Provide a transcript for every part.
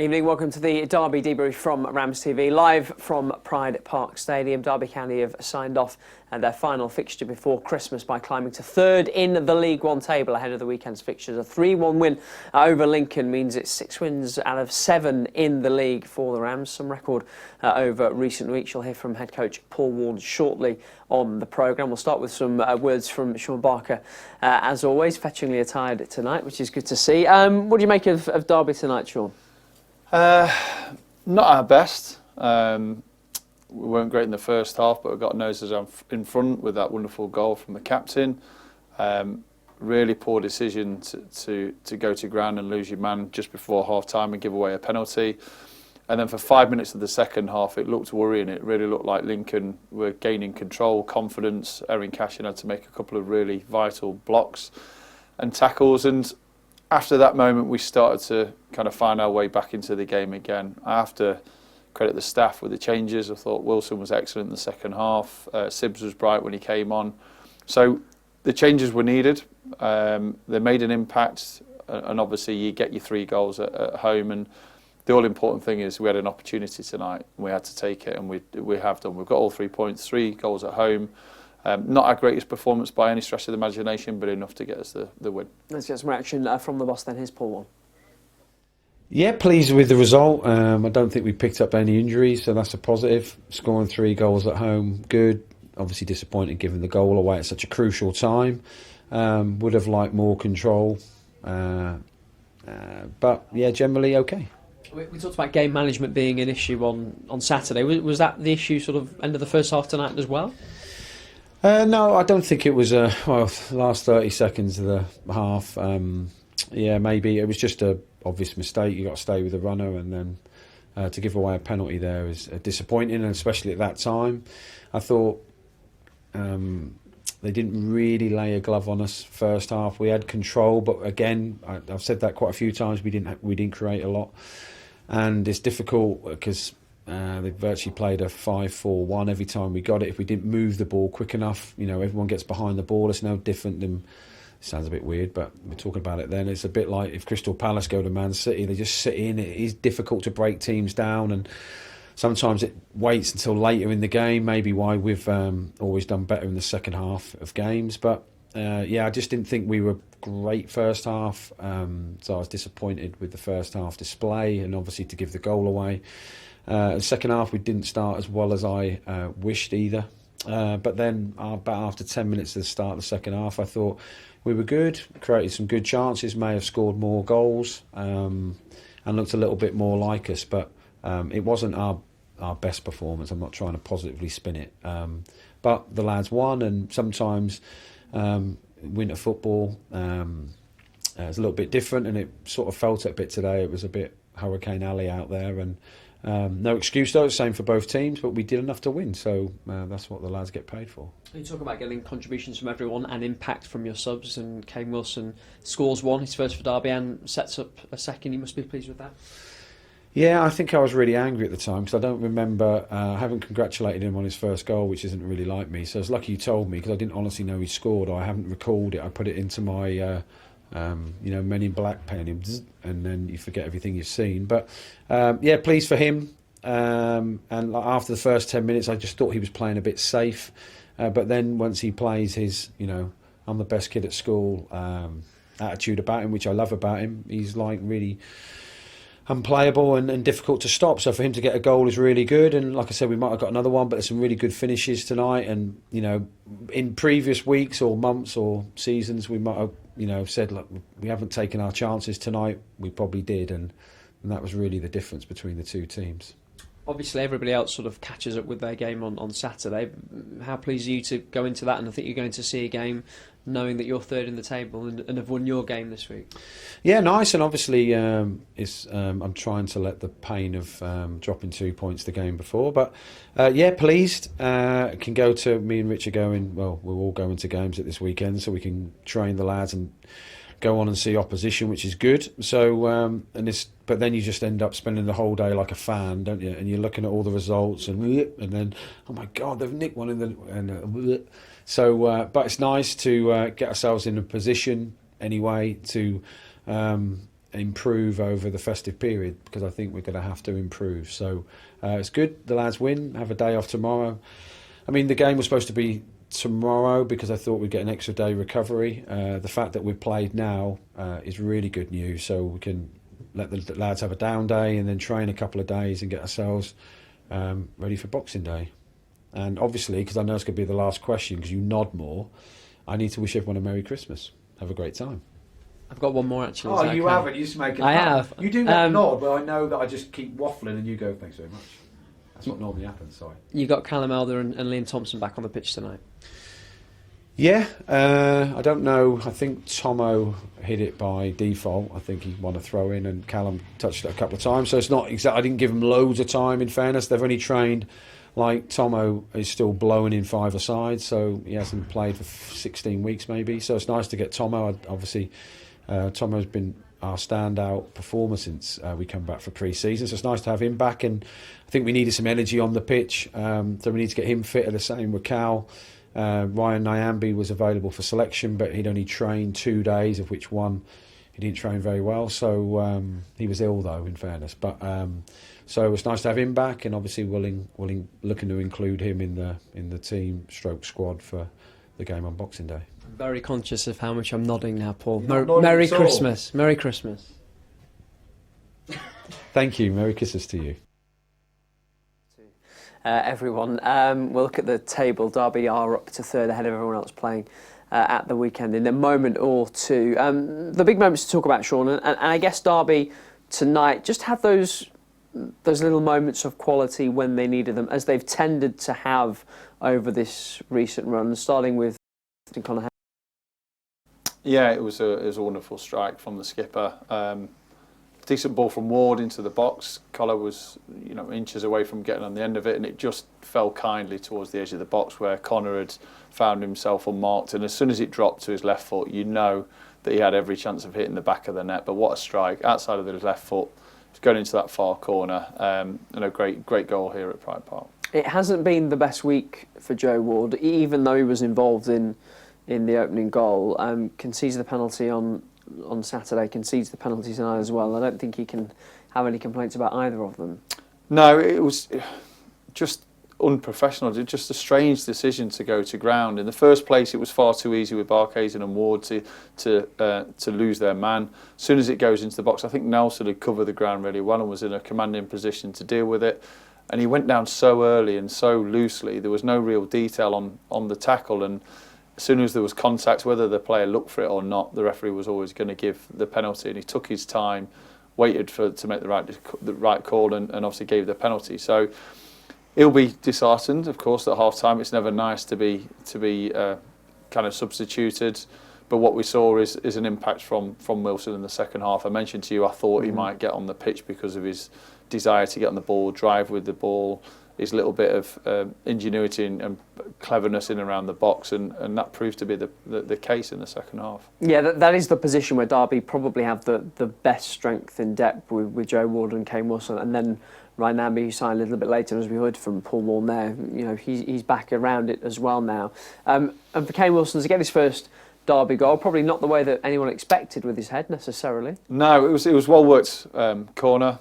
Evening, welcome to the Derby debrief from RamsTV, live from Pride Park Stadium. Derby County have signed off their final fixture before Christmas by climbing to third in the League One table ahead of the weekend's fixtures. A 3-1 win over Lincoln means it's 6 wins out of 7 in the league for the Rams. Some record over recent weeks. You'll hear from head coach Paul Warne shortly on the programme. We'll start with some words from Shaun Barker, as always, fetchingly attired tonight, which is good to see. What do you make of Derby tonight, Shaun? Not our best. We weren't great in the first half, but we got noses in front with that wonderful goal from the captain. Really poor decision to go to ground and lose your man just before half time and give away a penalty. And then for 5 minutes of the second half, it looked worrying. It really looked like Lincoln were gaining control, confidence. Erin Cashin had to make a couple of really vital blocks and tackles. And after that moment, we started to kind of find our way back into the game again. I have to credit the staff with the changes. I thought Wilson was excellent in the second half. Sibbs was bright when he came on. So the changes were needed. They made an impact. And obviously you get your 3 goals at home. And the all-important thing is we had an opportunity tonight. We had to take it, and we have done. We've got all 3 points, 3 goals at home. Not our greatest performance by any stretch of the imagination, but enough to get us the win. Let's get some reaction from the boss then. Here's Paul Warne. Yeah, pleased with the result. I don't think we picked up any injuries, so that's a positive. Scoring 3 goals at home, good. Obviously disappointed given the goal away at such a crucial time. Would have liked more control. But yeah, generally okay. We talked about game management being an issue on Saturday. Was that the issue sort of end of the first half tonight as well? No, I don't think it was last 30 seconds of the half. Yeah, maybe it was just a obvious mistake. You got to stay with the runner, and then to give away a penalty there is disappointing, and especially at that time. I thought they didn't really lay a glove on us first half. We had control, but again, I've said that quite a few times. We didn't create a lot, and it's difficult because they virtually played a 5-4-1 every time we got it. If we didn't move the ball quick enough, everyone gets behind the ball. It's no different than, it sounds a bit weird, but we're talking about it then. It's a bit like if Crystal Palace go to Man City, they just sit in. It is difficult to break teams down, and sometimes it waits until later in the game, maybe why we've always done better in the second half of games. But yeah, I just didn't think we were great first half, so I was disappointed with the first half display, and obviously to give the goal away. The second half we didn't start as well as I wished either, but then about after 10 minutes of the start of the second half, I thought we were good, created some good chances, may have scored more goals, and looked a little bit more like us, but it wasn't our best performance. I'm not trying to positively spin it, but the lads won, and sometimes winter football is a little bit different, and it sort of felt it a bit today. It was a bit Hurricane Alley out there, and no excuse though, same for both teams, but we did enough to win, so that's what the lads get paid for. You talk about getting contributions from everyone and impact from your subs, and Kane Wilson scores 1, his first for Derby, and sets up a second. You must be pleased with that. Yeah, I think I was really angry at the time because I don't remember, I haven't congratulated him on his first goal, which isn't really like me, so it's lucky you told me because I didn't honestly know he scored, or I haven't recalled it. I put it into my Men in Black pen, and then you forget everything you've seen. But yeah, pleased for him. And after the first 10 minutes, I just thought he was playing a bit safe. But then once he plays his, I'm the best kid at school attitude about him, which I love about him, he's like really unplayable and difficult to stop. So for him to get a goal is really good. And like I said, we might have got another one, but there's some really good finishes tonight. And in previous weeks or months or seasons, we might have said, look, we haven't taken our chances tonight. We probably did, and that was really the difference between the two teams. Obviously everybody else sort of catches up with their game on Saturday. How pleased are you to go into that, and I think you're going to see a game knowing that you're third in the table and have won your game this week? Yeah, nice, and obviously I'm trying to let the pain of dropping 2 points the game before, but yeah, pleased. Can go to, me and Rich are going, well, we're all going to games at this weekend, so we can train the lads and go on and see opposition, which is good. So but then you just end up spending the whole day like a fan, don't you? And you're looking at all the results, and then, oh my God, they've nicked one so but it's nice to get ourselves in a position anyway to improve over the festive period, because I think we're going to have to improve. So it's good the lads win, have a day off tomorrow. I mean, the game was supposed to be tomorrow because I thought we'd get an extra day recovery. The fact that we've played now is really good news, so we can let the lads have a down day and then train a couple of days and get ourselves ready for Boxing Day. And obviously, because I know it's going to be the last question, because you nod more, I need to wish everyone a Merry Christmas. Have a great time. I've got one more actually. Oh, you haven't? You just make it I up. have. You do that nod, but I know that I just keep waffling and you go, thanks very much. That's what normally happens, sorry. You got Callum Elder and Liam Thompson back on the pitch tonight. Yeah, I don't know. I think Tomo hit it by default. I think he won a throw in and Callum touched it a couple of times. So it's not exact. I didn't give them loads of time, in fairness. They've only trained, like Tomo is still blowing in five-a-side, so he hasn't played for 16 weeks maybe. So it's nice to get Tomo. Obviously, Tomo's been our standout performer since we come back for pre-season, so it's nice to have him back. And I think we needed some energy on the pitch, so we need to get him fitter. The same with Cal. Ryan Nyambi was available for selection, but he'd only trained 2 days, of which one he didn't train very well. So he was ill, though, in fairness. But so it's nice to have him back, and obviously looking to include him in the team stroke squad for the game on Boxing Day. I'm very conscious of how much I'm nodding now, Paul. Nodding Merry at all. Christmas. Merry Christmas. Thank you. Merry Christmas to you. Everyone, we'll look at the table. Derby are up to third ahead of everyone else playing at the weekend in a moment or two. The big moments to talk about, Shaun, and I guess Derby tonight just had those little moments of quality when they needed them, as they've tended to have over this recent run, starting with Connor. Yeah, it was a wonderful strike from the skipper. Decent ball from Ward into the box. Collar was, inches away from getting on the end of it, and it just fell kindly towards the edge of the box where Connor had found himself unmarked. And as soon as it dropped to his left foot, you know that he had every chance of hitting the back of the net. But what a strike outside of his left foot! It's going into that far corner, and a great goal here at Pride Park. It hasn't been the best week for Joe Ward, even though he was involved in the opening goal. Concedes the penalty on Saturday, concedes the penalty tonight as well. I don't think he can have any complaints about either of them. No, it was just unprofessional. It's just a strange decision to go to ground. In the first place, it was far too easy with Barkhazen and Ward to lose their man. As soon as it goes into the box, I think Nelson had covered the ground really well and was in a commanding position to deal with it. And he went down so early and so loosely. There was no real detail on the tackle, and as soon as there was contact, whether the player looked for it or not, the referee was always going to give the penalty, and he took his time, waited to make the right call, and obviously gave the penalty. So he'll be disheartened, of course, at half time. It's never nice to be kind of substituted, but what we saw is an impact from Wilson in the second half. I mentioned to you, I thought he might get on the pitch because of his desire to get on the ball, drive with the ball, his little bit of ingenuity and cleverness in and around the box, and that proved to be the case in the second half. Yeah, that is the position where Derby probably have the best strength in depth with Joe Ward and Kane Wilson, and then Ryan Namby, who signed a little bit later, as we heard from Paul Warne there, he's back around it as well now. And for Kane Wilson to get his first Derby goal, probably not the way that anyone expected with his head necessarily. No, it was well worked corner.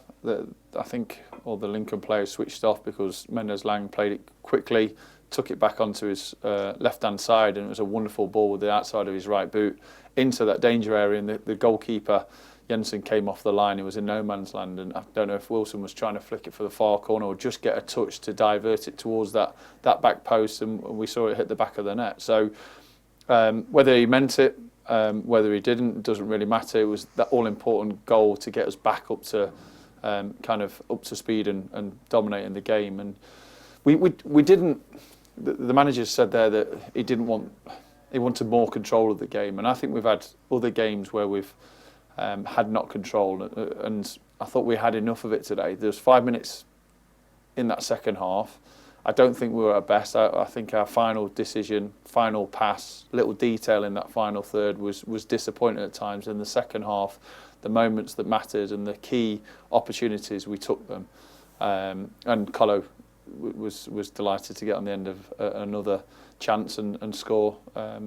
I think all the Lincoln players switched off because Mendes Lang played it quickly, took it back onto his left-hand side, and it was a wonderful ball with the outside of his right boot into that danger area, and the goalkeeper, Jensen, came off the line. He was in no man's land, and I don't know if Wilson was trying to flick it for the far corner or just get a touch to divert it towards that back post, and we saw it hit the back of the net. So whether he meant it, whether he didn't, doesn't really matter. It was that all-important goal to get us back up to kind of up to speed and dominating the game. And we didn't. The manager said there that he wanted more control of the game, and I think we've had other games where we've had not control, and I thought we had enough of it today. There was 5 minutes in that second half. I don't think we were at best. I think our final decision, final pass, little detail in that final third was disappointing at times. In the second half, the moments that mattered and the key opportunities, we took them. And Colo was delighted to get on the end of another chance and score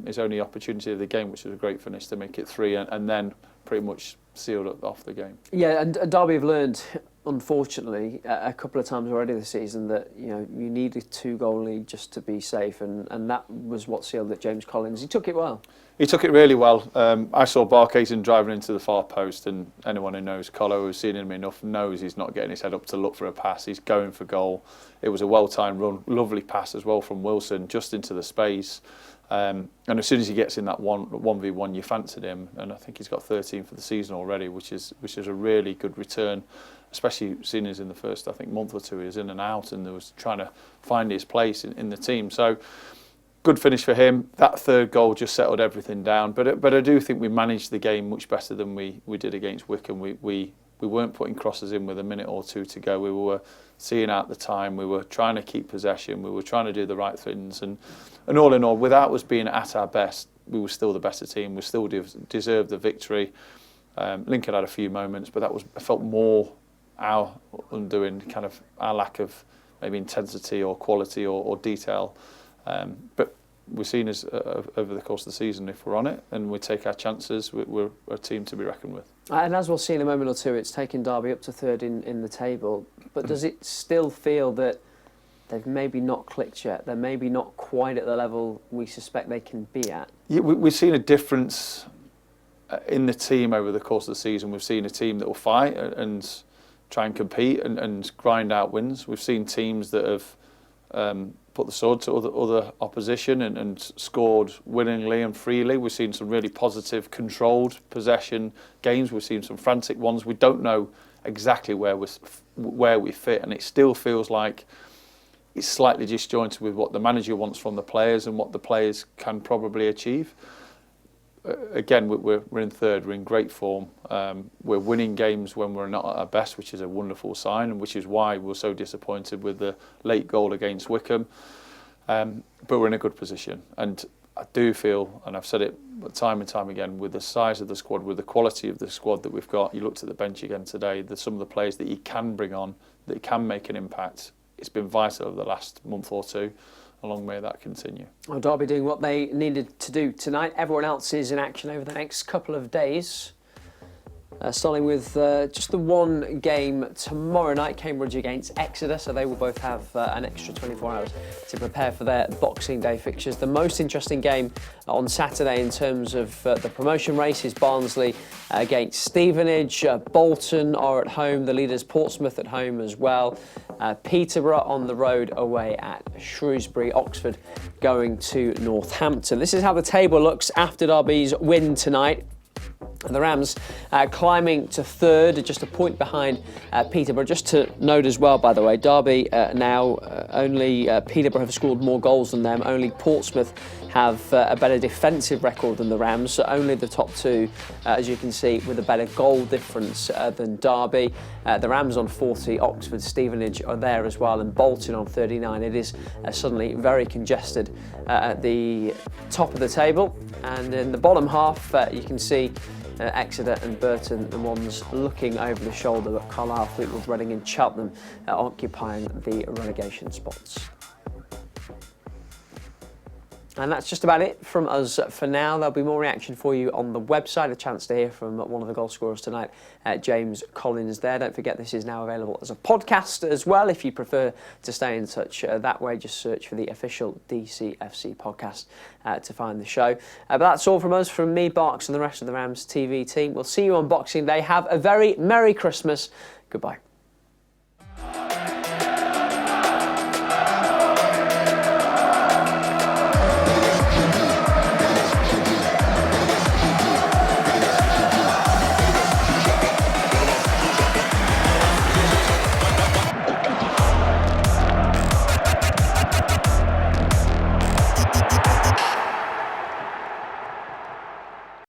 his only opportunity of the game, which was a great finish to make it 3, and then pretty much sealed up off the game. Yeah, and Derby have learned, unfortunately, a couple of times already this season that you need a 2-goal lead just to be safe, and that was what sealed it. James Collins, he took it well. He took it really well. I saw Barkhazen driving into the far post, and anyone who knows Colo, who's seen him enough, knows he's not getting his head up to look for a pass. He's going for goal. It was a well-timed run, lovely pass as well from Wilson, just into the space. And as soon as he gets in that 1v1, you fancied him, and I think he's got 13 for the season already, which is a really good return, especially seeing as in the first, I think, month or two he was in and out and was trying to find his place in the team. So good finish for him. That third goal just settled everything down. But I do think we managed the game much better than we did against Wycombe. We weren't putting crosses in with a minute or two to go. We were seeing out the time. We were trying to keep possession. We were trying to do the right things. And all in all, without us being at our best, we were still the better team. We still deserved the victory. Lincoln had a few moments, but I felt more our undoing, kind of our lack of maybe intensity or quality or detail. But we've seen as over the course of the season, if we're on it and we take our chances, we're a team to be reckoned with. And as we'll see in a moment or two, it's taken Derby up to third in the table. But does it still feel that they've maybe not clicked yet? They're maybe not quite at the level we suspect they can be at? Yeah, we've seen a difference in the team over the course of the season. We've seen a team that will fight and try and compete and grind out wins. We've seen teams that have put the sword to other opposition and scored willingly and freely. We've seen some really positive, controlled possession games. We've seen some frantic ones. We don't know exactly where we fit, and it still feels like it's slightly disjointed with what the manager wants from the players and what the players can probably achieve. Again, we're in third. We're in great form. We're winning games when we're not at our best, which is a wonderful sign, and which is why we're so disappointed with the late goal against Wycombe. But we're in a good position, and I do feel, and I've said it time and time again, with the size of the squad, with the quality of the squad that we've got. You looked at the bench again today. Some of the players that you can bring on that can make an impact. It's been vital over the last month or two. Long may that continue. Well, Derby doing what they needed to do tonight. Everyone else is in action over the next couple of days. Starting with just the one game tomorrow night, Cambridge against Exeter, so they will both have an extra 24 hours to prepare for their Boxing Day fixtures. The most interesting game on Saturday in terms of the promotion race is Barnsley against Stevenage. Bolton are at home, the leaders Portsmouth at home as well. Peterborough on the road away at Shrewsbury. Oxford going to Northampton. This is how the table looks after Derby's win tonight. The Rams climbing to third, just a point behind Peterborough. Just to note as well, by the way, Derby now only Peterborough have scored more goals than them. Only Portsmouth have a better defensive record than the Rams. So only the top two, as you can see, with a better goal difference than Derby. The Rams on 40, Oxford, Stevenage are there as well, and Bolton on 39. It is suddenly very congested at the top of the table, and in the bottom half you can see Exeter and Burton, the ones looking over the shoulder, but Carlisle, Fleetwood, Reading and Cheltenham occupying the relegation spots. And that's just about it from us for now. There'll be more reaction for you on the website, a chance to hear from one of the goal scorers tonight, James Collins there. Don't forget this is now available as a podcast as well. If you prefer to stay in touch that way, just search for the official DCFC podcast to find the show. But that's all from us, from me, Barks and the rest of the Rams TV team. We'll see you on Boxing Day. Have a very Merry Christmas. Goodbye.